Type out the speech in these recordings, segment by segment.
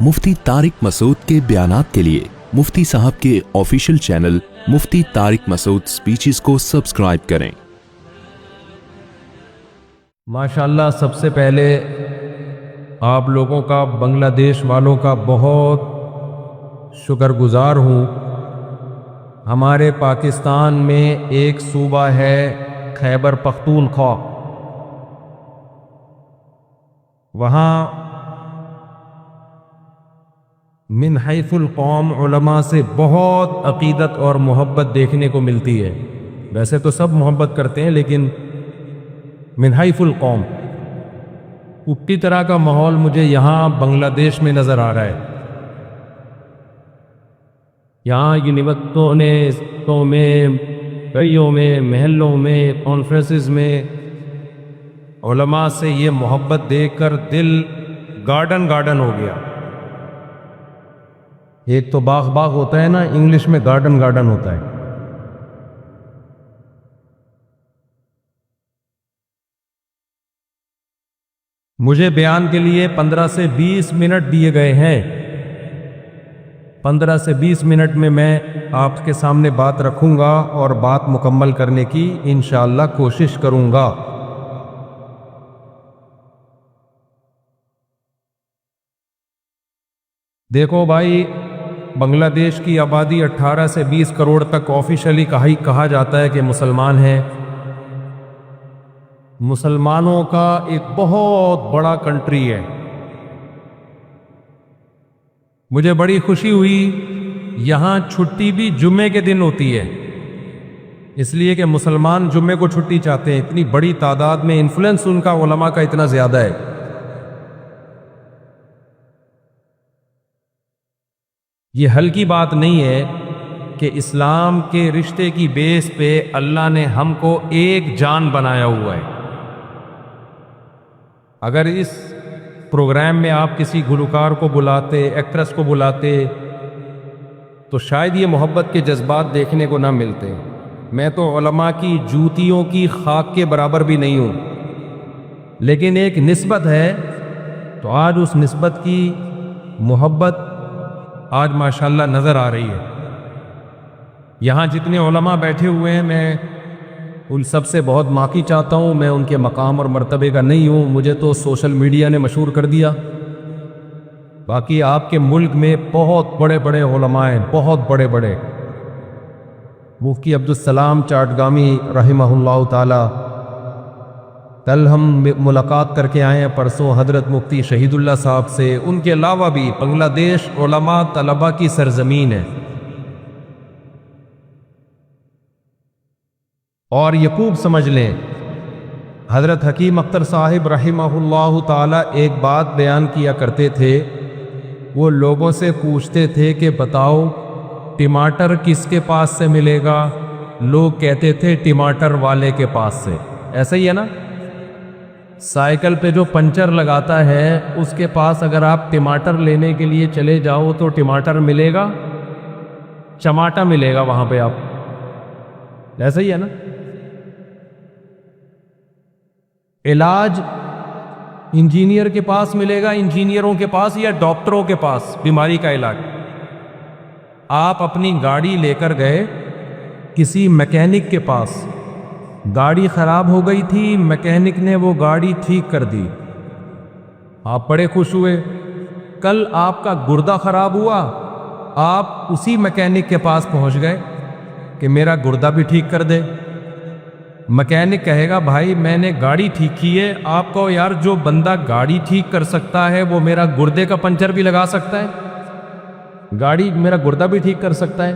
مفتی طارق مسعود کے بیانات کے لیے مفتی صاحب کے آفیشیل چینل مفتی طارق مسعود سپیچز کو سبسکرائب کریں۔ ماشاءاللہ سب سے پہلے آپ لوگوں کا، بنگلہ دیش والوں کا بہت شکر گزار ہوں۔ ہمارے پاکستان میں ایک صوبہ ہے خیبر پختونخوا، وہاں من حیث القوم علماء سے بہت عقیدت اور محبت دیکھنے کو ملتی ہے۔ ویسے تو سب محبت کرتے ہیں، لیکن من حیث القوم اسی طرح کا ماحول مجھے یہاں بنگلہ دیش میں نظر آ رہا ہے۔ یہاں یونیورسٹیوں میں، گلیوں میں، محلوں میں، کانفرنسز میں علماء سے یہ محبت دیکھ کر دل گارڈن گارڈن ہو گیا۔ ایک تو باغ باغ ہوتا ہے نا، انگلش میں گارڈن گارڈن ہوتا ہے۔ مجھے بیان کے لیے 15 سے 20 منٹ دیے گئے ہیں۔ 15 سے 20 منٹ میں آپ کے سامنے بات رکھوں گا اور بات مکمل کرنے کی انشاءاللہ کوشش کروں گا۔ دیکھو بھائی، بنگلہ دیش کی آبادی 18 سے 20 کروڑ تک آفیشلی کہا جاتا ہے کہ مسلمان ہیں۔ مسلمانوں کا ایک بہت بڑا کنٹری ہے۔ مجھے بڑی خوشی ہوئی، یہاں چھٹی بھی جمعے کے دن ہوتی ہے، اس لیے کہ مسلمان جمعے کو چھٹی چاہتے ہیں۔ اتنی بڑی تعداد میں انفلوئنس ان کا علماء کا اتنا زیادہ ہے۔ یہ ہلکی بات نہیں ہے کہ اسلام کے رشتے کی بیس پہ اللہ نے ہم کو ایک جان بنایا ہوا ہے۔ اگر اس پروگرام میں آپ کسی گلوکار کو بلاتے، ایکٹریس کو بلاتے، تو شاید یہ محبت کے جذبات دیکھنے کو نہ ملتے۔ میں تو علماء کی جوتیوں کی خاک کے برابر بھی نہیں ہوں، لیکن ایک نسبت ہے، تو آج اس نسبت کی محبت آج ماشاءاللہ نظر آ رہی ہے۔ یہاں جتنے علماء بیٹھے ہوئے ہیں، میں ان سب سے بہت معافی چاہتا ہوں۔ میں ان کے مقام اور مرتبے کا نہیں ہوں، مجھے تو سوشل میڈیا نے مشہور کر دیا۔ باقی آپ کے ملک میں بہت بڑے بڑے علماء ہیں، بہت بڑے بڑے۔ مفتی عبدالسلام چاٹگامی رحمہ اللہ تعالی، کل ہم ملاقات کر کے آئے ہیں پرسوں حضرت مفتی شہید اللہ صاحب سے۔ ان کے علاوہ بھی بنگلہ دیش علماء طلباء کی سرزمین ہے۔ اور یہ خوب سمجھ لیں، حضرت حکیم اختر صاحب رحمہ اللہ تعالی ایک بات بیان کیا کرتے تھے۔ وہ لوگوں سے پوچھتے تھے کہ بتاؤ ٹماٹر کس کے پاس سے ملے گا؟ لوگ کہتے تھے ٹماٹر والے کے پاس سے۔ ایسا ہی ہے نا، سائیکل پہ جو پنچر لگاتا ہے اس کے پاس اگر آپ ٹماٹر لینے کے لیے چلے جاؤ تو ٹماٹر ملے گا، چماٹا ملے گا وہاں پہ آپ۔ ایسا ہی ہے نا، علاج انجینئر کے پاس ملے گا، انجینئروں کے پاس، یا ڈاکٹروں کے پاس بیماری کا علاج۔ آپ اپنی گاڑی لے کر گئے کسی میکینک کے پاس، گاڑی خراب ہو گئی تھی، میکینک نے وہ گاڑی ٹھیک کر دی، آپ بڑے خوش ہوئے۔ کل آپ کا گردہ خراب ہوا، آپ اسی میکینک کے پاس پہنچ گئے کہ میرا گردہ بھی ٹھیک کر دے۔ میکینک کہے گا بھائی میں نے گاڑی ٹھیک کی ہے، آپ کو یار جو بندہ گاڑی ٹھیک کر سکتا ہے وہ میرا گردے کا پنچر بھی لگا سکتا ہے، گاڑی میرا گردہ بھی ٹھیک کر سکتا ہے۔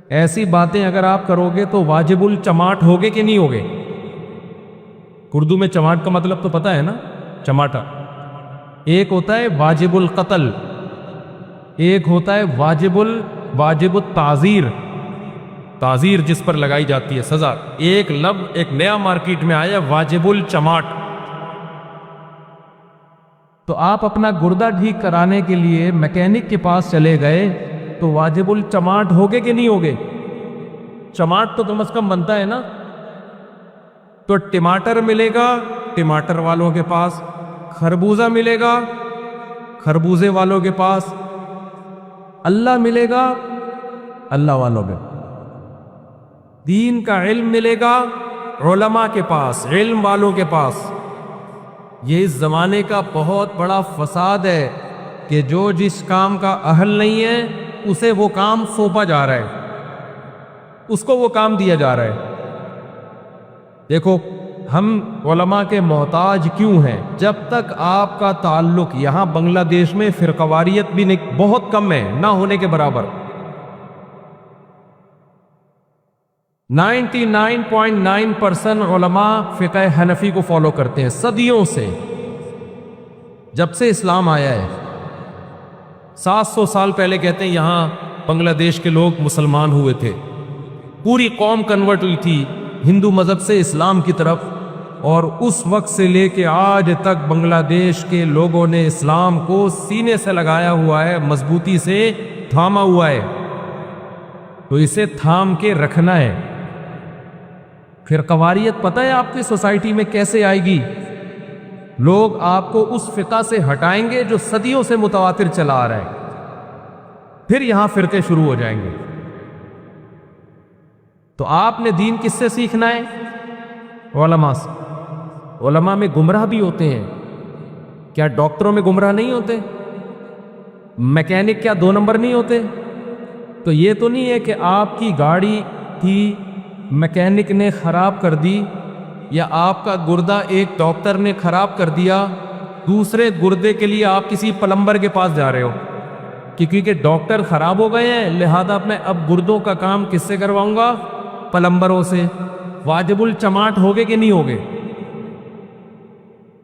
ایسی باتیں اگر آپ کرو گے تو واجب الچماٹ ہوگے کہ نہیں ہوگے؟ اردو میں چماٹ کا مطلب تو پتہ ہے نا، چماٹا۔ ایک ہوتا ہے واجب القتل، ایک ہوتا ہے واجب التعزیر، تعزیر جس پر لگائی جاتی ہے سزا۔ ایک لفظ ایک نیا مارکیٹ میں آیا، واجب الچماٹ۔ تو آپ اپنا گردہ ٹھیک کرانے کے لیے میکینک کے پاس چلے گئے تو واجب الچماٹ ہوگے کہ نہیں ہوگے؟ چماٹ تو کم از کم بنتا ہے نا۔ تو ٹماٹر ملے گا ٹماٹر والوں کے پاس، خربوزہ ملے گا خربوزے والوں کے پاس، اللہ ملے گا اللہ والوں کے، دین کا علم ملے گا علماء کے پاس، علم والوں کے پاس۔ یہ اس زمانے کا بہت بڑا فساد ہے کہ جو جس کام کا اہل نہیں ہے اسے وہ کام سونپا جا رہا ہے، اس کو وہ کام دیا جا رہا ہے۔ دیکھو ہم علماء کے محتاج کیوں ہیں؟ جب تک آپ کا تعلق یہاں بنگلہ دیش میں فرقواریت بھی بہت کم ہے، نہ ہونے کے برابر، 99.9% علماء فقہ حنفی کو فالو کرتے ہیں صدیوں سے، جب سے اسلام آیا ہے۔ 700 سال پہلے کہتے ہیں یہاں بنگلہ دیش کے لوگ مسلمان ہوئے تھے، پوری قوم کنورٹ ہوئی تھی ہندو مذہب سے اسلام کی طرف، اور اس وقت سے لے کے آج تک بنگلہ دیش کے لوگوں نے اسلام کو سینے سے لگایا ہوا ہے، مضبوطی سے تھاما ہوا ہے، تو اسے تھام کے رکھنا ہے۔ فرقواریت پتہ ہے آپ کی سوسائٹی میں کیسے آئے گی؟ لوگ آپ کو اس فقہ سے ہٹائیں گے جو صدیوں سے متواتر چلا آ رہا ہے، پھر یہاں فرقے شروع ہو جائیں گے۔ تو آپ نے دین کس سے سیکھنا ہے؟ علماء سے۔ علماء میں گمراہ بھی ہوتے ہیں، کیا ڈاکٹروں میں گمراہ نہیں ہوتے؟ میکینک کیا 2 نمبر نہیں ہوتے؟ تو یہ تو نہیں ہے کہ آپ کی گاڑی تھی میکینک نے خراب کر دی، یا آپ کا گردہ ایک ڈاکٹر نے خراب کر دیا، دوسرے گردے کے لیے آپ کسی پلمبر کے پاس جا رہے ہو کہ کیونکہ ڈاکٹر خراب ہو گئے ہیں لہذا میں اب گردوں کا کام کس سے کرواؤں گا؟ پلمبروں سے۔ واجب الچماٹ ہوگے کہ نہیں ہوگے؟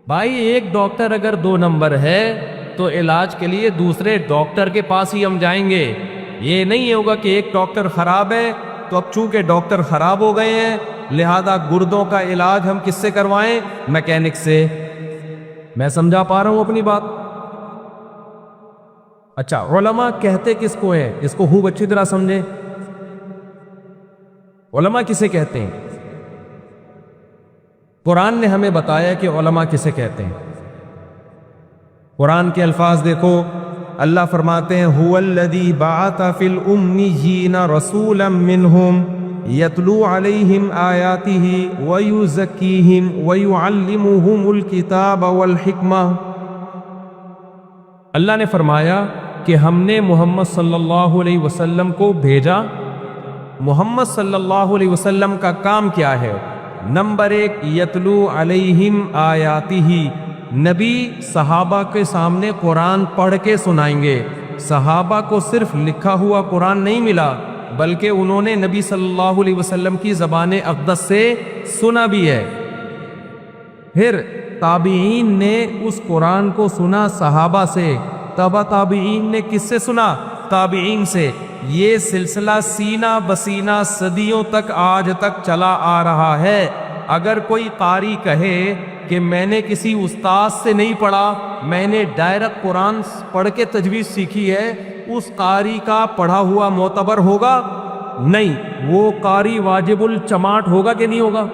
بھائی ایک ڈاکٹر اگر 2 نمبر ہے تو علاج کے لیے دوسرے ڈاکٹر کے پاس ہی ہم جائیں گے۔ یہ نہیں ہوگا کہ ایک ڈاکٹر خراب ہے تو اب چونکہ ڈاکٹر خراب ہو گئے ہیں لہذا گردوں کا علاج ہم کس سے کروائیں؟ میکینک سے۔ میں سمجھا پا رہا ہوں اپنی بات؟ اچھا علماء کہتے کس کو ہیں؟ اس کو خوب اچھی طرح سمجھیں۔ علماء کسے کہتے ہیں؟ قرآن نے ہمیں بتایا کہ علماء کسے کہتے ہیں۔ قرآن کے الفاظ دیکھو، اللہ فرماتے ہیں هو الذی بعث فی الامیین رسولا منہم یتلو علیہم آیاتہ ویزکیہم ویعلمہم الکتاب والحکمہ۔ اللہ نے فرمایا کہ ہم نے محمد صلی اللہ علیہ وسلم کو بھیجا۔ محمد صلی اللہ علیہ وسلم کا کام کیا ہے؟ نمبر 1 یتلو علیہم آیاتہ، نبی صحابہ کے سامنے قرآن پڑھ کے سنائیں گے۔ صحابہ کو صرف لکھا ہوا قرآن نہیں ملا بلکہ انہوں نے نبی صلی اللہ علیہ وسلم کی زبان اقدس سے سنا بھی ہے۔ پھر تابعین نے اس قرآن کو سنا صحابہ سے، تبع تابعین نے کس سے سنا؟ تابعین سے۔ یہ سلسلہ سینہ بسینہ صدیوں تک آج تک چلا آ رہا ہے۔ اگر کوئی قاری کہے کہ میں نے کسی استاد سے نہیں پڑھا، میں نے ڈائریکٹ قرآن پڑھ کے تجوید سیکھی ہے، اس قاری کا پڑھا ہوا معتبر ہوگا؟ نہیں، وہ قاری واجب الچماٹ ہوگا کہ نہیں ہوگا؟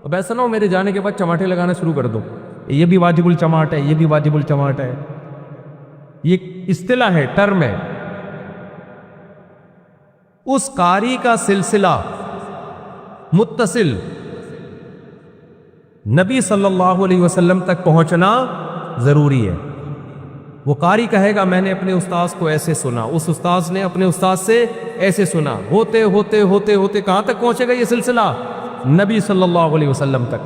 اب ایسا نہ ہو میرے جانے کے بعد چماٹے لگانا شروع کر دو، یہ بھی واجب الچماٹ ہے، یہ بھی واجب الچماٹ ہے۔ یہ اصطلاح ہے، ٹرم ہے۔ اس قاری کا سلسلہ متصل نبی صلی اللہ علیہ وسلم تک پہنچنا ضروری ہے۔ وہ قاری کہے گا میں نے اپنے استاذ کو ایسے سنا، اس استاذ نے اپنے استاذ سے ایسے سنا، ہوتے ہوتے ہوتے ہوتے کہاں تک پہنچے گا یہ سلسلہ؟ نبی صلی اللہ علیہ وسلم تک۔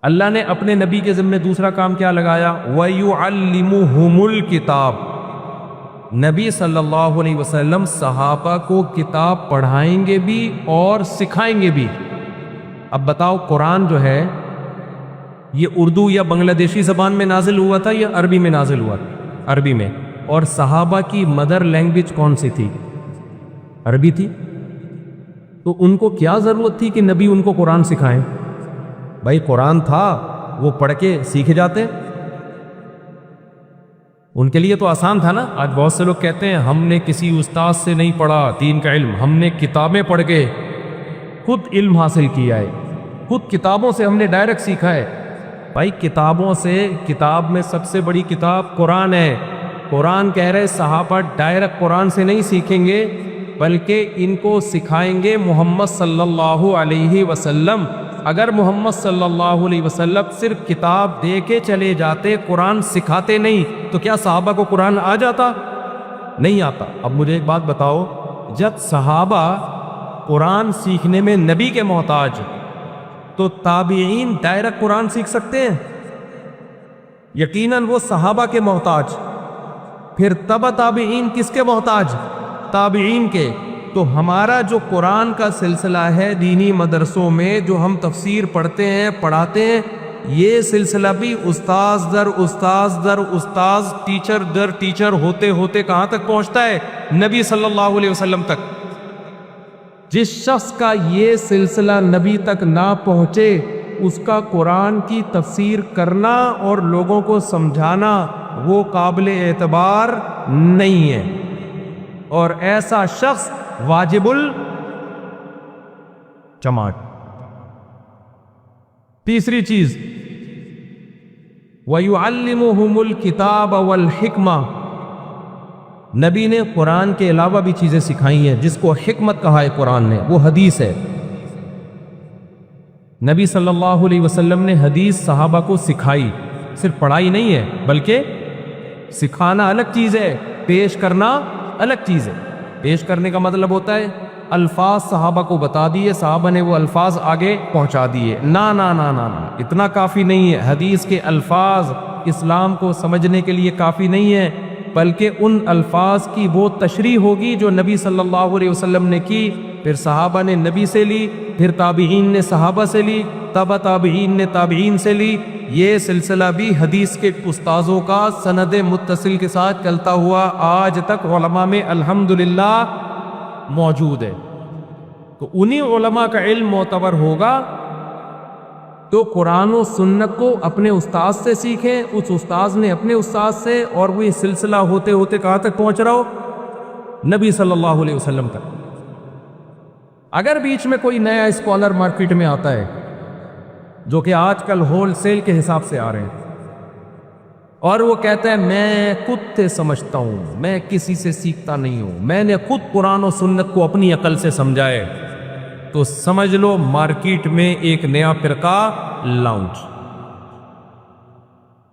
اللہ نے اپنے نبی کے ذمہ دوسرا کام کیا لگایا؟ وَيُعَلِّمُهُمُ الْكِتَابَ۔ نبی صلی اللہ علیہ وسلم صحابہ کو کتاب پڑھائیں گے بھی اور سکھائیں گے بھی۔ اب بتاؤ قرآن جو ہے یہ اردو یا بنگلہ دیشی زبان میں نازل ہوا تھا یا عربی میں نازل ہوا؟ عربی میں۔ اور صحابہ کی مدر لینگویج کون سی تھی؟ عربی تھی۔ تو ان کو کیا ضرورت تھی کہ نبی ان کو قرآن سکھائیں؟ بھائی قرآن تھا، وہ پڑھ کے سیکھ جاتے، ان کے لیے تو آسان تھا نا۔ آج بہت سے لوگ کہتے ہیں ہم نے کسی استاد سے نہیں پڑھا دین کا علم، ہم نے کتابیں پڑھ کے خود علم حاصل کیا ہے، خود کتابوں سے ہم نے ڈائریکٹ سیکھا ہے۔ بھائی کتابوں سے، کتاب میں سب سے بڑی کتاب قرآن ہے. قرآن کہہ رہے صحابہ ڈائریکٹ قرآن سے نہیں سیکھیں گے بلکہ ان کو سکھائیں گے محمد صلی اللہ علیہ وسلم. اگر محمد صلی اللہ علیہ وسلم صرف کتاب دے کے چلے جاتے، قرآن سکھاتے نہیں، تو کیا صحابہ کو قرآن آ جاتا؟ نہیں آتا. اب مجھے ایک بات بتاؤ، جب صحابہ قرآن سیکھنے میں نبی کے محتاج تو تابعین ڈائریکٹ قرآن سیکھ سکتے ہیں؟ یقیناً وہ صحابہ کے محتاج. پھر تبع تابعین کس کے محتاج؟ تابعین کے. تو ہمارا جو قرآن کا سلسلہ ہے دینی مدرسوں میں جو ہم تفسیر پڑھتے ہیں پڑھاتے ہیں، یہ سلسلہ بھی استاذ در استاذ در استاذ، ٹیچر در ٹیچر ہوتے ہوتے کہاں تک پہنچتا ہے؟ نبی صلی اللہ علیہ وسلم تک. جس شخص کا یہ سلسلہ نبی تک نہ پہنچے اس کا قرآن کی تفسیر کرنا اور لوگوں کو سمجھانا وہ قابل اعتبار نہیں ہے، اور ایسا شخص واجب الجماعت. تیسری چیز، وَيُعَلِّمُهُمُ الْكِتَابَ وَالْحِكْمَةَ، نبی نے قرآن کے علاوہ بھی چیزیں سکھائی ہیں جس کو حکمت کہا ہے قرآن نے، وہ حدیث ہے. نبی صلی اللہ علیہ وسلم نے حدیث صحابہ کو سکھائی، صرف پڑھائی نہیں ہے بلکہ سکھانا الگ چیز ہے، پیش کرنا الگ چیز ہے. پیش کرنے کا مطلب ہوتا ہے الفاظ صحابہ کو بتا دیے، صحابہ نے وہ الفاظ آگے پہنچا دیے. نا نا نا نا نا، اتنا کافی نہیں ہے. حدیث کے الفاظ اسلام کو سمجھنے کے لیے کافی نہیں ہے، بلکہ ان الفاظ کی وہ تشریح ہوگی جو نبی صلی اللہ علیہ وسلم نے کی، پھر صحابہ نے نبی سے لی، پھر تابعین نے صحابہ سے لی، تبع تابعین نے تابعین سے لی. یہ سلسلہ بھی حدیث کے استاذوں کا سند متصل کے ساتھ چلتا ہوا آج تک علماء میں الحمدللہ موجود ہے. تو انہی علماء کا علم معتبر ہوگا تو قرآن و سنت کو اپنے استاذ سے سیکھیں، اس استاذ نے اپنے استاذ سے، اور وہ یہ سلسلہ ہوتے ہوتے کہاں تک پہنچ رہا ہو؟ نبی صلی اللہ علیہ وسلم تک. اگر بیچ میں کوئی نیا اسکالر مارکیٹ میں آتا ہے جو کہ آج کل ہول سیل کے حساب سے آ رہے ہیں اور وہ کہتا ہے میں خود سے سمجھتا ہوں، میں کسی سے سیکھتا نہیں ہوں، میں نے خود قرآن و سنت کو اپنی عقل سے سمجھا ہے، تو سمجھ لو مارکیٹ میں ایک نیا فرقہ لانچ.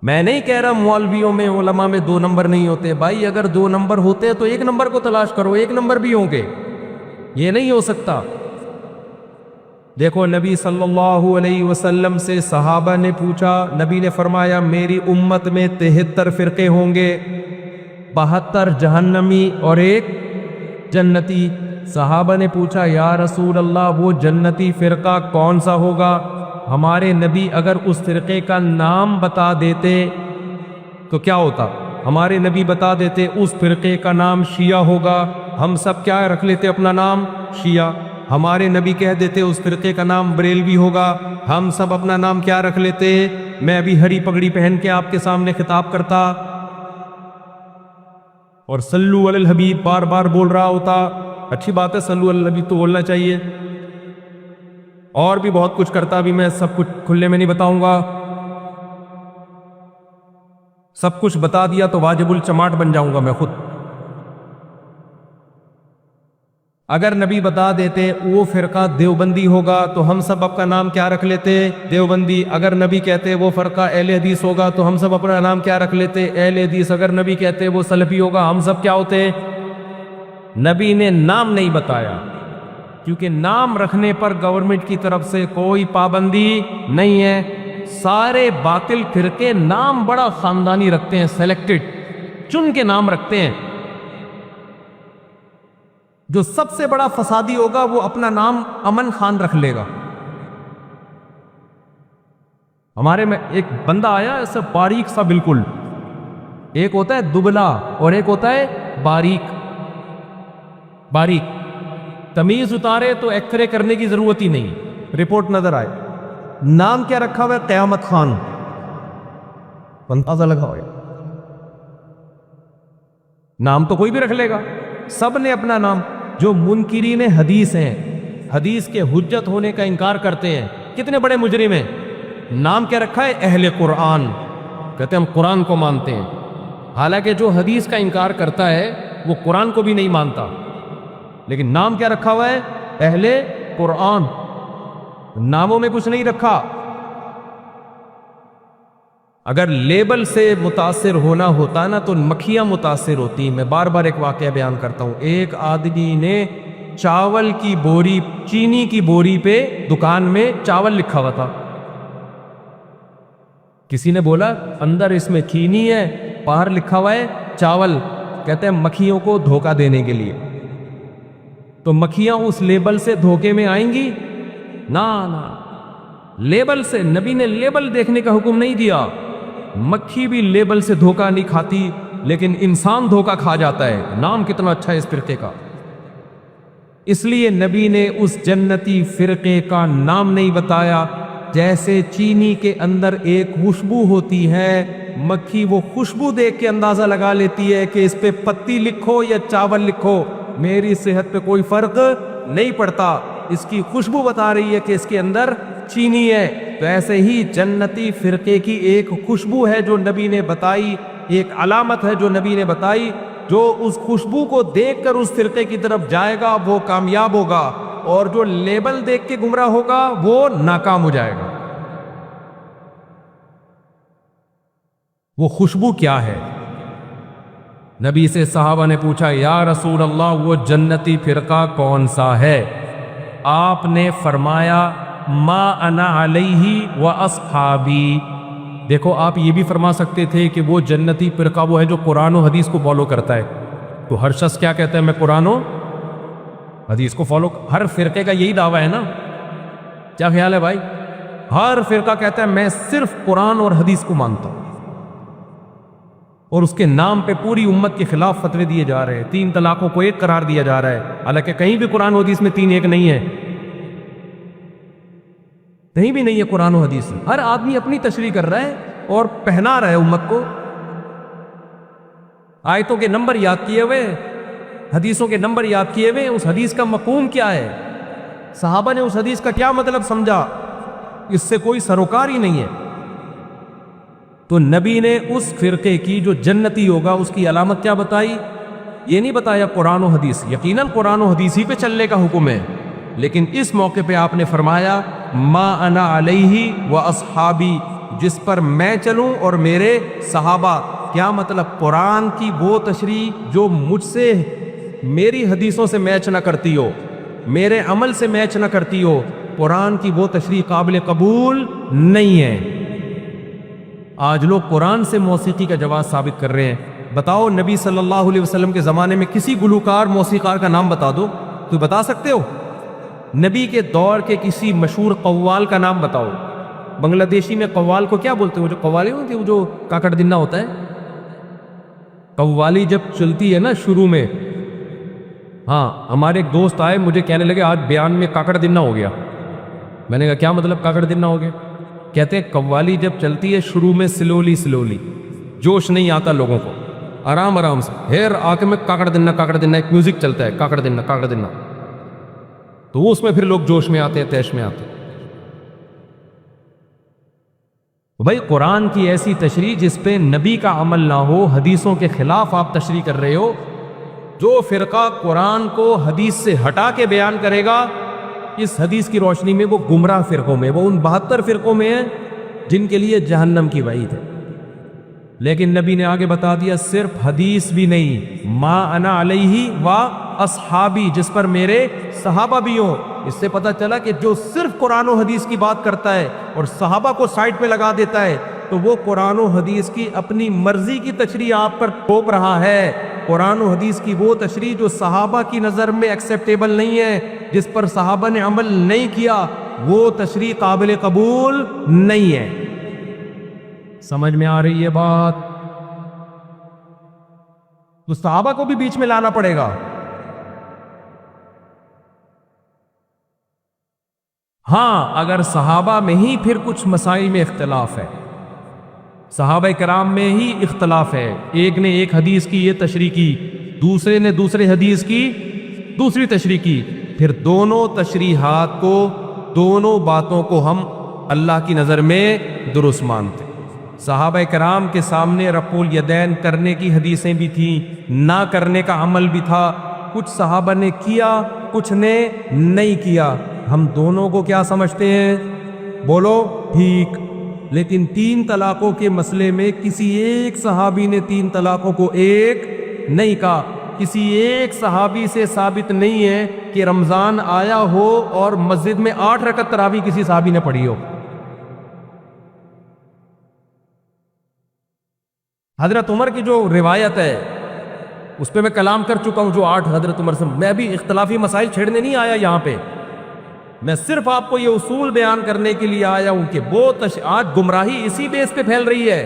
میں نہیں کہہ رہا مولویوں میں علماء میں 2 نمبر نہیں ہوتے. بھائی اگر 2 نمبر ہوتے تو 1 نمبر کو تلاش کرو، 1 نمبر بھی ہوں گے. یہ نہیں ہو سکتا. دیکھو نبی صلی اللہ علیہ وسلم سے صحابہ نے پوچھا، نبی نے فرمایا میری امت میں 73 فرقے ہوں گے، 72 جہنمی اور 1 جنتی. صحابہ نے پوچھا یا رسول اللہ وہ جنتی فرقہ کون سا ہوگا؟ ہمارے نبی اگر اس فرقے کا نام بتا دیتے تو کیا ہوتا؟ ہمارے نبی بتا دیتے اس فرقے کا نام شیعہ ہوگا، ہم سب کیا رکھ لیتے اپنا نام؟ شیعہ. ہمارے نبی کہہ دیتے اس فرقے کا نام بریلوی ہوگا، ہم سب اپنا نام کیا رکھ لیتے؟ میں ابھی ہری پگڑی پہن کے آپ کے سامنے خطاب کرتا اور صلو علی الحبیب بار بار بول رہا ہوتا. اچھی بات ہے، صلو علی الحبیب تو بولنا چاہیے، اور بھی بہت کچھ کرتا، بھی میں سب کچھ کھلے میں نہیں بتاؤں گا. سب کچھ بتا دیا تو واجب الجماعت بن جاؤں گا میں خود. اگر نبی بتا دیتے وہ فرقہ دیوبندی ہوگا تو ہم سب اپنا نام کیا رکھ لیتے؟ دیوبندی. اگر نبی کہتے وہ فرقہ اہل حدیث ہوگا تو ہم سب اپنا نام کیا رکھ لیتے؟ اہل حدیث. اگر نبی کہتے وہ سلفی ہوگا ہم سب کیا ہوتے؟ نبی نے نام نہیں بتایا کیونکہ نام رکھنے پر گورنمنٹ کی طرف سے کوئی پابندی نہیں ہے. سارے باطل فرقے نام بڑا خاندانی رکھتے ہیں، سلیکٹڈ چن کے نام رکھتے ہیں. جو سب سے بڑا فسادی ہوگا وہ اپنا نام امن خان رکھ لے گا. ہمارے میں ایک بندہ آیا ایسا باریک سا، بالکل ایک ہوتا ہے دبلا اور ایک ہوتا ہے باریک. تمیز اتارے تو ایکس رے کرنے کی ضرورت ہی نہیں، رپورٹ نظر آئے. نام کیا رکھا ہوا ہے؟ قیامت خان. اندازہ لگا ہوا. نام تو کوئی بھی رکھ لے گا، سب نے اپنا نام. جو منکرین حدیث ہیں، حدیث کے حجت ہونے کا انکار کرتے ہیں، کتنے بڑے مجرم ہیں. نام کیا رکھا ہے؟ اہل قرآن. کہتے ہیں ہم قرآن کو مانتے ہیں. حالانکہ جو حدیث کا انکار کرتا ہے وہ قرآن کو بھی نہیں مانتا، لیکن نام کیا رکھا ہوا ہے؟ اہل قرآن. ناموں میں کچھ نہیں رکھا. اگر لیبل سے متاثر ہونا ہوتا نا تو مکھیاں متاثر ہوتی. میں بار بار ایک واقعہ بیان کرتا ہوں. ایک آدمی نے چاول کی بوری، چینی کی بوری پہ دکان میں چاول لکھا ہوا تھا. کسی نے بولا اندر اس میں چینی ہے، باہر لکھا ہوا ہے چاول. کہتے ہیں مکھیوں کو دھوکہ دینے کے لیے. تو مکھیاں اس لیبل سے دھوکے میں آئیں گی؟ نا نا، لیبل سے. نبی نے لیبل دیکھنے کا حکم نہیں دیا. مکھی بھی لیبل سے دھوکہ نہیں کھاتی، لیکن انسان دھوکہ کھا جاتا ہے. نام کتنا اچھا ہے اس فرقے کا. اس لیے نبی نے اس جنتی فرقے کا نام نہیں بتایا. جیسے چینی کے اندر ایک خوشبو ہوتی ہے، مکھی وہ خوشبو دیکھ کے اندازہ لگا لیتی ہے کہ اس پہ پتی لکھو یا چاول لکھو، میری صحت پہ کوئی فرق نہیں پڑتا، اس کی خوشبو بتا رہی ہے کہ اس کے اندر چینی ہے. تو ایسے ہی جنتی فرقے کی ایک خوشبو ہے جو نبی نے بتائی، ایک علامت ہے جو نبی نے بتائی. جو اس خوشبو کو دیکھ کر اس فرقے کی طرف جائے گا وہ کامیاب ہوگا، اور جو لیبل دیکھ کے گمراہ ہوگا وہ ناکام ہو جائے گا. وہ خوشبو کیا ہے؟ نبی سے صحابہ نے پوچھا یا رسول اللہ وہ جنتی فرقہ کون سا ہے؟ آپ نے فرمایا ما انا علیہ و اصحابی. دیکھو آپ یہ بھی فرما سکتے تھے کہ وہ جنتی فرقہ وہ ہے جو قرآن و حدیث کو فالو کرتا ہے. تو ہر شخص کیا کہتا ہے؟ میں قرآن و حدیث کو فالو. ہر فرقے کا یہی دعویٰ ہے نا؟ کیا خیال ہے بھائی؟ ہر فرقہ کہتا ہے میں صرف قرآن اور حدیث کو مانتا ہوں، اور اس کے نام پہ پوری امت کے خلاف فتوے دیے جا رہے ہیں. 3 طلاقوں کو 1 قرار دیا جا رہا ہے، حالانکہ کہیں بھی قرآن و حدیث میں 3 1 نہیں ہے. کہیں بھی نہیں ہے قرآن و حدیث. ہر آدمی اپنی تشریح کر رہا ہے اور پہنا رہا ہے امت کو. آیتوں کے نمبر یاد کیے ہوئے، حدیثوں کے نمبر یاد کیے ہوئے. اس حدیث کا مفہوم کیا ہے؟ صحابہ نے اس حدیث کا کیا مطلب سمجھا؟ اس سے کوئی سروکار ہی نہیں ہے. تو نبی نے اس فرقے کی جو جنتی ہوگا اس کی علامت کیا بتائی؟ یہ نہیں بتایا قرآن و حدیث. یقیناً قرآن و حدیث ہی پہ چلنے کا حکم ہے، لیکن اس موقع پہ آپ نے فرمایا ما انا علیہ و اصحابی، جس پر میں چلوں اور میرے صحابہ. کیا مطلب؟ قرآن کی وہ تشریح جو مجھ سے، میری حدیثوں سے میچ نہ کرتی ہو، میرے عمل سے میچ نہ کرتی ہو، قرآن کی وہ تشریح قابل قبول نہیں ہے. آج لوگ قرآن سے موسیقی کا جواز ثابت کر رہے ہیں. بتاؤ نبی صلی اللہ علیہ وسلم کے زمانے میں کسی گلوکار موسیقار کا نام بتا دو، تو بتا سکتے ہو؟ نبی کے دور کے کسی مشہور قوال کا نام بتاؤ. بنگلہ دیشی میں قوال کو کیا بولتے ہیں؟ وہ جو قوالے ہوتے ہیں، وہ جو کاکڑ دنہ ہوتا ہے. قوالی جب چلتی ہے نا شروع میں، ہاں ہمارے ایک دوست آئے مجھے کہنے لگے آج بیان میں کاکڑ دنہ ہو گیا. میں نے کہا کیا مطلب کاکڑ دنہ ہو گیا؟ کہتے ہیں قوالی جب چلتی ہے شروع میں سلولی سلولی، جوش نہیں آتا لوگوں کو، آرام آرام سے، پھر آ کے میں کاکڑ دنہ ایک میوزک چلتا ہے کاکڑ دنہ، تو اس میں پھر لوگ جوش میں آتے ہیں، تیش میں آتے ہیں. بھائی قرآن کی ایسی تشریح جس پہ نبی کا عمل نہ ہو، حدیثوں کے خلاف آپ تشریح کر رہے ہو. جو فرقہ قرآن کو حدیث سے ہٹا کے بیان کرے گا، اس حدیث کی روشنی میں وہ گمراہ فرقوں میں، وہ ان 72 فرقوں میں ہیں جن کے لیے جہنم کی وعید ہے. لیکن نبی نے آگے بتا دیا صرف حدیث بھی نہیں، ما انا علیہ و اصحابی، جس پر میرے صحابہ بھی ہوں. اس سے پتہ چلا کہ جو صرف قرآن و حدیث کی بات کرتا ہے اور صحابہ کو سائڈ پہ لگا دیتا ہے تو وہ قرآن و حدیث کی اپنی مرضی کی تشریح آپ پر تھوپ رہا ہے. قرآن و حدیث کی وہ تشریح جو صحابہ کی نظر میں ایکسیپٹیبل نہیں ہے، جس پر صحابہ نے عمل نہیں کیا، وہ تشریح قابل قبول نہیں ہے. سمجھ میں آ رہی ہے بات؟ تو صحابہ کو بھی بیچ میں لانا پڑے گا. ہاں اگر صحابہ میں ہی پھر کچھ مسائل میں اختلاف ہے، صحابہ کرام میں ہی اختلاف ہے، ایک نے ایک حدیث کی یہ تشریح کی، دوسرے نے دوسرے حدیث کی دوسری تشریح کی، پھر دونوں تشریحات کو، دونوں باتوں کو ہم اللہ کی نظر میں درست مانتے۔ صحابہ کرام کے سامنے رفع الیدین کرنے کی حدیثیں بھی تھیں، نہ کرنے کا عمل بھی تھا۔ کچھ صحابہ نے کیا، کچھ نے نہیں کیا۔ ہم دونوں کو کیا سمجھتے ہیں؟ بولو ٹھیک۔ لیکن 3 طلاقوں کے مسئلے میں کسی ایک صحابی نے 3 طلاقوں کو ایک نہیں کہا۔ کسی ایک صحابی سے ثابت نہیں ہے کہ رمضان آیا ہو اور مسجد میں 8 رکعت تراویح کسی صحابی نے پڑھی ہو۔ حضرت عمر کی جو روایت ہے اس پہ میں کلام کر چکا ہوں، جو 8 حضرت عمر سے۔ میں بھی اختلافی مسائل چھیڑنے نہیں آیا یہاں پہ، میں صرف آپ کو یہ اصول بیان کرنے کے لیے آیا ہوں کہ وہ آج گمراہی اسی بیس پہ پھیل رہی ہے۔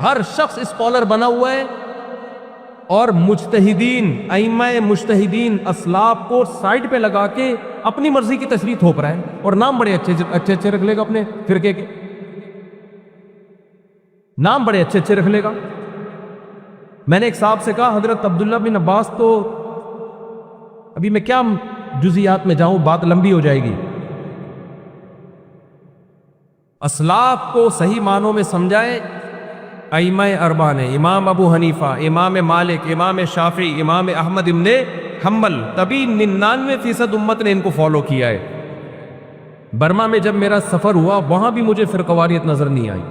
ہر شخص اسکالر بنا ہوا ہے اور مجتہدین، ائمہ مجتہدین اسلاف کو سائڈ پہ لگا کے اپنی مرضی کی تشریح تھوپ رہا ہے، اور نام بڑے اچھے رکھ لے گا اپنے فرقے کے، نام بڑے اچھے رکھ لے گا۔ میں نے ایک صاحب سے کہا حضرت عبداللہ بن عباس تو، ابھی میں کیا جزیات میں جاؤں، بات لمبی ہو جائے گی، اسلاف کو صحیح معنوں میں سمجھائے ائمہ اربعہ نے، امام ابو حنیفہ، امام مالک، امام شافعی، امام احمد ابن حنبل، تبھی 99% امت نے ان کو فالو کیا ہے۔ برما میں جب میرا سفر ہوا وہاں بھی مجھے فرقواریت نظر نہیں آئی،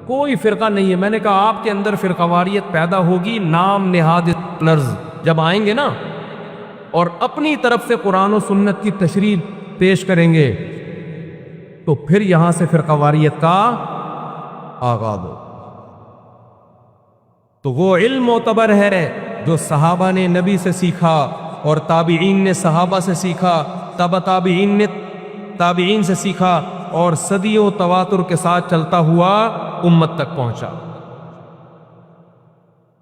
کوئی فرقہ نہیں ہے۔ میں نے کہا آپ کے اندر فرقواریت پیدا ہوگی نام نہاد اسکالرز جب آئیں گے نا اور اپنی طرف سے قرآن و سنت کی تشریح پیش کریں گے تو پھر یہاں سے فرقواریت کا آغاز ہو۔ تو وہ علم معتبر ہے جو صحابہ نے نبی سے سیکھا اور تابعین نے صحابہ سے سیکھا، تبع تابعین نے تابعین سے سیکھا، اور صدیوں تواتر کے ساتھ چلتا ہوا امت تک پہنچا۔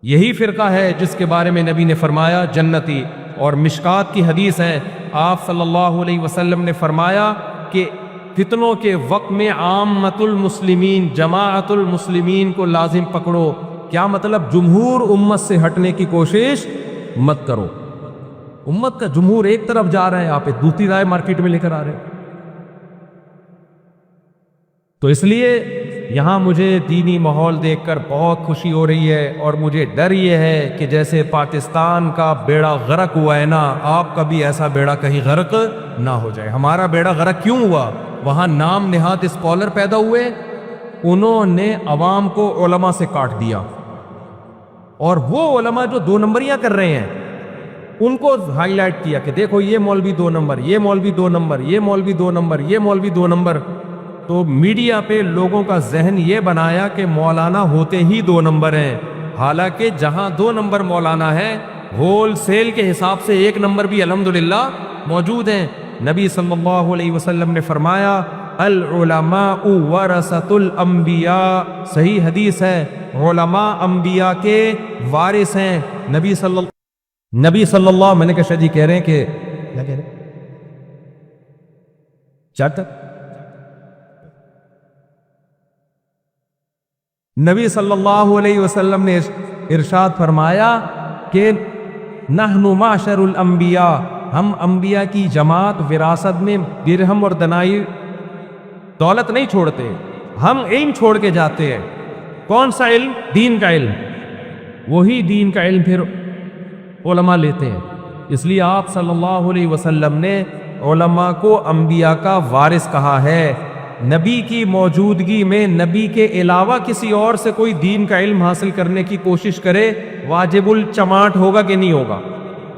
یہی فرقہ ہے جس کے بارے میں نبی نے فرمایا جنتی، اور مشکات کی حدیث ہے، آپ صلی اللہ علیہ وسلم نے فرمایا کہ فتنوں کے وقت میں عامت المسلمین، جماعت المسلمین کو لازم پکڑو۔ کیا مطلب؟ جمہور امت سے ہٹنے کی کوشش مت کرو۔ امت کا جمہور ایک طرف جا رہا ہے، آپ ایک دوسری رائے مارکیٹ میں لے کر آ رہے ہیں۔ تو اس لیے یہاں مجھے دینی ماحول دیکھ کر بہت خوشی ہو رہی ہے، اور مجھے ڈر یہ ہے کہ جیسے پاکستان کا بیڑا غرق ہوا ہے نا، آپ کا بھی ایسا بیڑا کہیں غرق نہ ہو جائے۔ ہمارا بیڑا غرق کیوں ہوا؟ وہاں نام نہاد اسکالر پیدا ہوئے، انہوں نے عوام کو علماء سے کاٹ دیا، اور وہ علماء جو 2 نمبریاں کر رہے ہیں ان کو ہائی لائٹ کیا کہ دیکھو یہ مولوی 2 نمبر، یہ مولوی 2 نمبر، یہ مولوی 2 نمبر، یہ مولوی 2 نمبر۔ تو میڈیا پہ لوگوں کا ذہن یہ بنایا کہ مولانا ہوتے ہی 2 نمبر ہیں، حالانکہ جہاں 2 نمبر مولانا ہے ہول سیل کے حساب سے 1 نمبر بھی الحمدللہ موجود ہیں۔ نبی صلی اللہ علیہ وسلم نے فرمایا العلماء ورثۃ الانبیاء، صحیح حدیث ہے، علماء انبیاء کے وارث ہیں۔ نبی صلی اللہ، میں نے کہا شاہ جی کہہ رہے ہیں کہ کیا کہہ رہے ہیں؟ نبی صلی اللہ علیہ وسلم نے ارشاد فرمایا کہ نحن معشر الانبیاء، ہم انبیاء کی جماعت وراثت میں درہم اور دنانیر دولت نہیں چھوڑتے، ہم علم چھوڑ کے جاتے ہیں۔ کون سا علم؟ دین کا علم۔ وہی دین کا علم پھر علماء لیتے ہیں۔ اس لیے آپ صلی اللہ علیہ وسلم نے علماء کو انبیاء کا وارث کہا ہے۔ نبی کی موجودگی میں نبی کے علاوہ کسی اور سے کوئی دین کا علم حاصل کرنے کی کوشش کرے، واجب الچماٹ ہوگا کہ نہیں ہوگا؟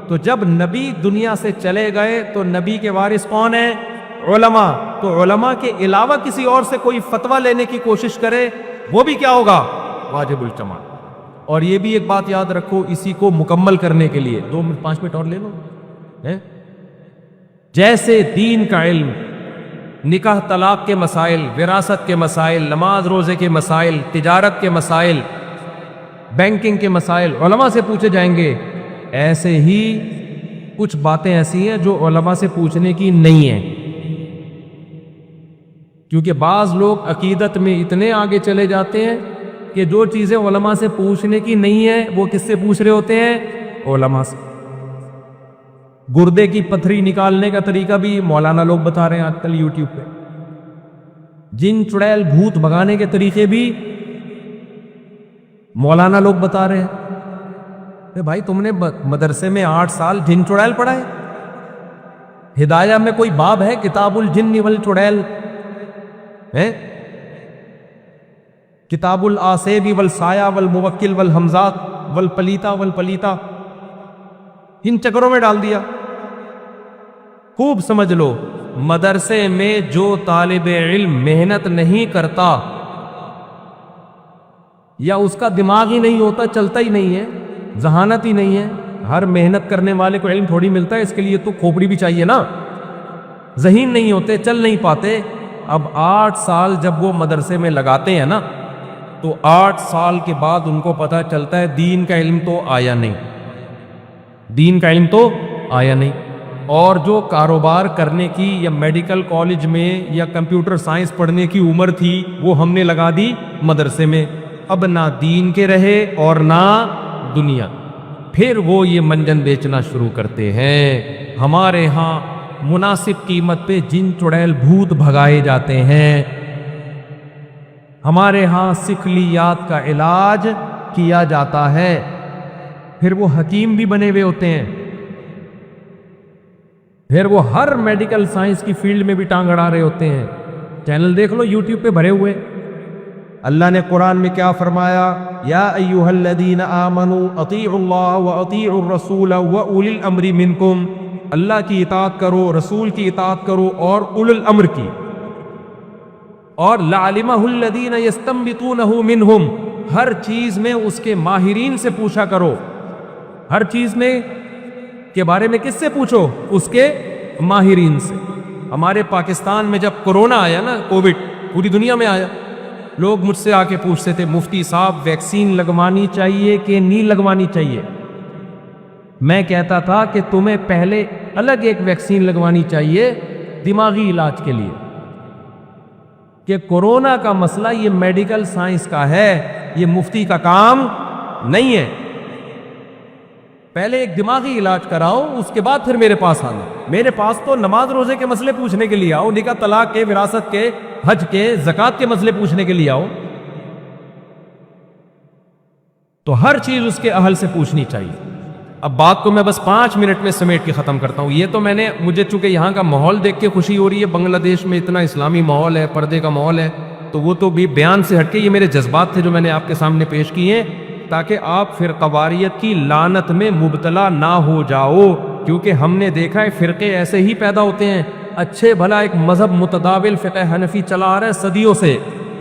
تو جب نبی دنیا سے چلے گئے تو نبی کے وارث کون ہیں؟ علماء۔ تو علماء کے علاوہ کسی اور سے کوئی فتویٰ لینے کی کوشش کرے، وہ بھی کیا ہوگا؟ واجب الچماٹ۔ اور یہ بھی ایک بات یاد رکھو، اسی کو مکمل کرنے کے لیے 5 منٹ اور لے لو۔ جیسے دین کا علم، نکاح طلاق کے مسائل، وراثت کے مسائل، نماز روزے کے مسائل، تجارت کے مسائل، بینکنگ کے مسائل علماء سے پوچھے جائیں گے، ایسے ہی کچھ باتیں ایسی ہیں جو علماء سے پوچھنے کی نہیں ہیں۔ کیونکہ بعض لوگ عقیدت میں اتنے آگے چلے جاتے ہیں کہ جو چیزیں علماء سے پوچھنے کی نہیں ہیں وہ کس سے پوچھ رہے ہوتے ہیں؟ علماء سے۔ گردے کی پتھری نکالنے کا طریقہ بھی مولانا لوگ بتا رہے ہیں آج کل یوٹیوب پہ۔ جن چڑیل بھوت بھگانے کے طریقے بھی مولانا لوگ بتا رہے ہیں. بھائی تم نے مدرسے میں 8 سال جن چڑیل پڑھائے؟ ہدایہ میں کوئی باب ہے کتاب الجن والچڑیل ہے؟ کتاب الآسیب والسایہ والموکل والحمزات والپلیتا ان چکروں میں ڈال دیا. خوب سمجھ لو، مدرسے میں جو طالب علم محنت نہیں کرتا یا اس کا دماغ ہی نہیں ہوتا، چلتا ہی نہیں ہے، ذہانت ہی نہیں ہے. ہر محنت کرنے والے کو علم تھوڑی ملتا ہے، اس کے لیے تو کھوپڑی بھی چاہیے نا. ذہین نہیں ہوتے، چل نہیں پاتے. اب 8 سال جب وہ مدرسے میں لگاتے ہیں نا، تو 8 سال کے بعد ان کو پتہ چلتا ہے دین کا علم تو آیا نہیں، دین کا علم تو آیا نہیں. اور جو کاروبار کرنے کی یا میڈیکل کالج میں یا کمپیوٹر سائنس پڑھنے کی عمر تھی، وہ ہم نے لگا دی مدرسے میں. اب نہ دین کے رہے اور نہ دنیا. پھر وہ یہ منجن بیچنا شروع کرتے ہیں. ہمارے ہاں مناسب قیمت پہ جن چڑیل بھوت بھگائے جاتے ہیں. ہمارے ہاں سکلیات کا علاج کیا جاتا ہے. پھر وہ حکیم بھی بنے ہوئے ہوتے ہیں. پھر وہ ہر میڈیکل سائنس کی فیلڈ میں بھی ٹانگ اڑا رہے ہوتے ہیں. چینل دیکھ لو یوٹیوب پہ بھرے ہوئے. اللہ نے قرآن میں کیا فرمایا؟ یا ایھا الذین آمنوا اطیعوا اللہ واطیعوا الرسول واولی الامر منکم. اللہ کی اطاعت کرو، رسول کی اطاعت کرو اور اول الامر کی. اور لعلمہ الذین یستنبطونہ منہم. ہر چیز میں اس کے ماہرین سے پوچھا کرو. ہر چیز میں کے بارے میں کس سے پوچھو؟ اس کے ماہرین سے. ہمارے پاکستان میں جب کورونا آیا نا، کووڈ پوری دنیا میں آیا، لوگ مجھ سے آ کے پوچھتے تھے مفتی صاحب ویکسین لگوانی چاہیے کہ نہیں لگوانی چاہیے. میں کہتا تھا کہ تمہیں پہلے الگ ایک ویکسین لگوانی چاہیے دماغی علاج کے لیے، کہ کورونا کا مسئلہ یہ میڈیکل سائنس کا ہے، یہ مفتی کا کام نہیں ہے. پہلے ایک دماغی علاج کراؤ، اس کے بعد پھر میرے پاس آنا. میرے پاس تو نماز روزے کے مسئلے پوچھنے کے لیے آؤ، نکاح طلاق کے، وراثت کے، حج کے، زکوٰۃ کے مسئلے پوچھنے کے لیے آؤ. تو ہر چیز اس کے اہل سے پوچھنی چاہیے. اب بات کو میں بس 5 منٹ میں سمیٹ کے ختم کرتا ہوں. یہ تو مجھے چونکہ یہاں کا ماحول دیکھ کے خوشی ہو رہی ہے، بنگلہ دیش میں اتنا اسلامی ماحول ہے، پردے کا ماحول ہے، تو وہ تو بھی بیان سے ہٹ کے یہ میرے جذبات تھے جو میں نے آپ کے سامنے پیش کیے ہیں، تاکہ آپ فرقواریت کی لعنت میں مبتلا نہ ہو جاؤ. کیونکہ ہم نے دیکھا ہے فرقے ایسے ہی پیدا ہوتے ہیں. اچھے بھلا ایک مذہب متداول فقہ حنفی چلا آ رہا ہے صدیوں سے،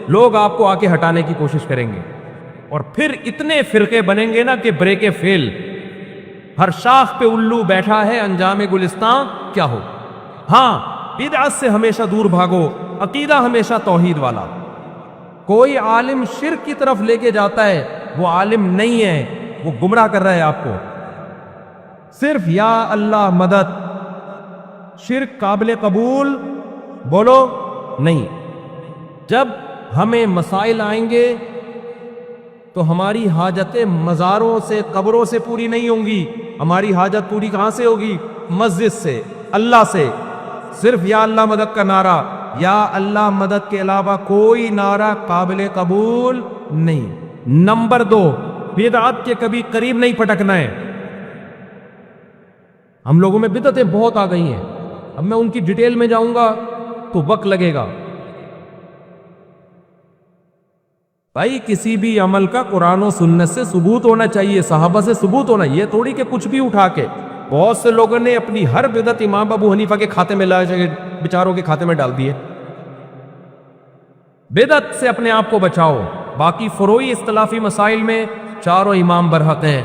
لوگ آپ کو آ کے ہٹانے کی کوشش کریں گے، اور پھر اتنے فرقے بنیں گے نا کہ بریک فیل. ہر شاخ پہ الو بیٹھا ہے، انجام گلستان کیا ہو. ہاں بدعت سے ہمیشہ دور بھاگو، عقیدہ ہمیشہ توحید والا. کوئی عالم شرک کی طرف لے کے جاتا ہے، وہ عالم نہیں ہے، وہ گمراہ کر رہا ہے آپ کو. صرف یا اللہ مدد، شرک قابل قبول بولو نہیں. جب ہمیں مسائل آئیں گے تو ہماری حاجتیں مزاروں سے، قبروں سے پوری نہیں ہوں گی. ہماری حاجت پوری کہاں سے ہوگی؟ مسجد سے، اللہ سے. صرف یا اللہ مدد کا نعرہ، یا اللہ مدد کے علاوہ کوئی نعرہ قابل قبول نہیں. نمبر 2، بدعت کے کبھی قریب نہیں پھٹکنا ہے. ہم لوگوں میں بدعتیں بہت آ گئی ہیں، اب میں ان کی ڈیٹیل میں جاؤں گا تو وقت لگے گا. بھائی کسی بھی عمل کا قرآن و سنت سے ثبوت ہونا چاہیے، صحابہ سے ثبوت ہونا. یہ تھوڑی کہ کچھ بھی اٹھا کے. بہت سے لوگوں نے اپنی ہر بدعت امام ابو حنیفہ کے کھاتے میں بیچاروں کے کھاتے میں ڈال دیے. بدعت سے اپنے آپ کو بچاؤ. باقی فروعی اختلافی مسائل میں چاروں امام برحق ہیں،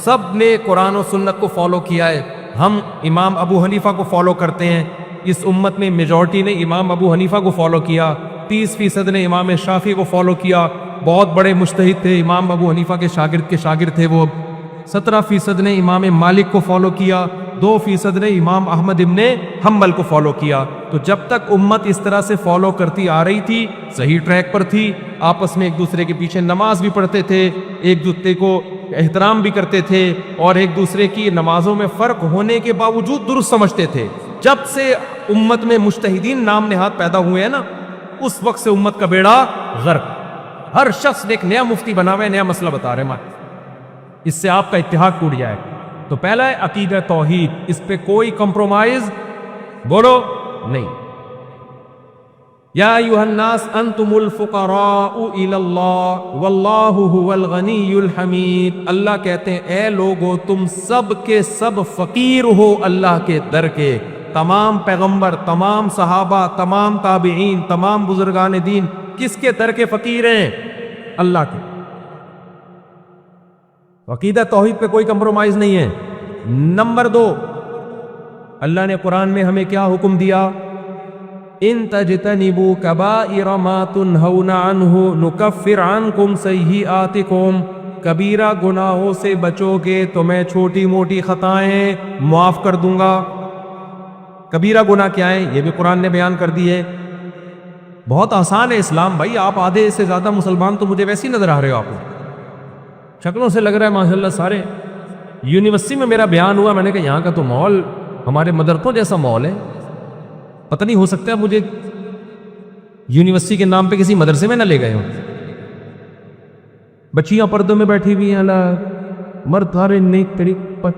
سب نے قرآن و سنت کو فالو کیا ہے. ہم امام ابو حنیفہ کو فالو کرتے ہیں. اس امت میں میجورٹی نے امام ابو حنیفہ کو فالو کیا، 30% نے امام شافعی کو فالو کیا. بہت بڑے مجتہد تھے، امام ابو حنیفہ کے شاگرد تھے وہ. 17% نے امام مالک کو فالو کیا، 2% نے امام احمد ابن حنبل کو فالو کیا. تو جب تک امت اس طرح سے فالو کرتی آ رہی تھی، صحیح ٹریک پر تھی. آپس میں ایک دوسرے کے پیچھے نماز بھی پڑھتے تھے، ایک دوسرے کو احترام بھی کرتے تھے، اور ایک دوسرے کی نمازوں میں فرق ہونے کے باوجود درست سمجھتے تھے. جب سے امت میں مجتہدین نام نہاد پیدا ہوئے ہیں نا، اس وقت سے امت کا بیڑا غرق. ہر شخص نے ایک نیا مفتی بنا ہوا ہے, نیا مسئلہ بتا رہے ہیں, اس سے آپ کا اتحاد ٹوٹ جائے. تو پہلا ہے عقیدہ توحید, اس پہ کوئی کمپرومائز بولو نہیں. یا ایھا الناس انتم الفقراء الی اللہ واللہ هو الغنی الحمید. اللہ کہتے ہیں اے لوگو تم سب کے سب فقیر ہو اللہ کے در کے. تمام پیغمبر, تمام صحابہ, تمام تابعین, تمام بزرگان دین کس کے در کے فقیر ہیں؟ اللہ کے. عقیدہ توحید پہ کوئی کمپرومائز نہیں ہے. نمبر 2, اللہ نے قرآن میں ہمیں کیا حکم دیا؟ ان تجتنبوا کبائر ما تنہون عنہ نکفر عنکم سیئاتکم. کبیرہ گناہوں سے بچو گے تو میں چھوٹی موٹی خطائیں معاف کر دوں گا. کبیرہ گناہ کیا ہے یہ بھی قرآن نے بیان کر دی ہے. بہت آسان ہے اسلام بھائی. آپ آدھے سے زیادہ مسلمان تو مجھے ویسے ہی نظر آ رہے ہو, آپ شکلوں سے لگ رہا ہے ماشاءاللہ سارے. یونیورسٹی میں میرا بیان ہوا, میں نے کہا یہاں کا تو ماحول ہمارے مدرسوں جیسا ماحول ہے. پتہ نہیں ہو سکتا ہے مجھے یونیورسٹی کے نام پہ کسی مدرسے میں نہ لے گئے ہوں. بچیاں پردوں میں بیٹھی ہوئی ہیں, اللہ مرد تھارے نیک طریق پر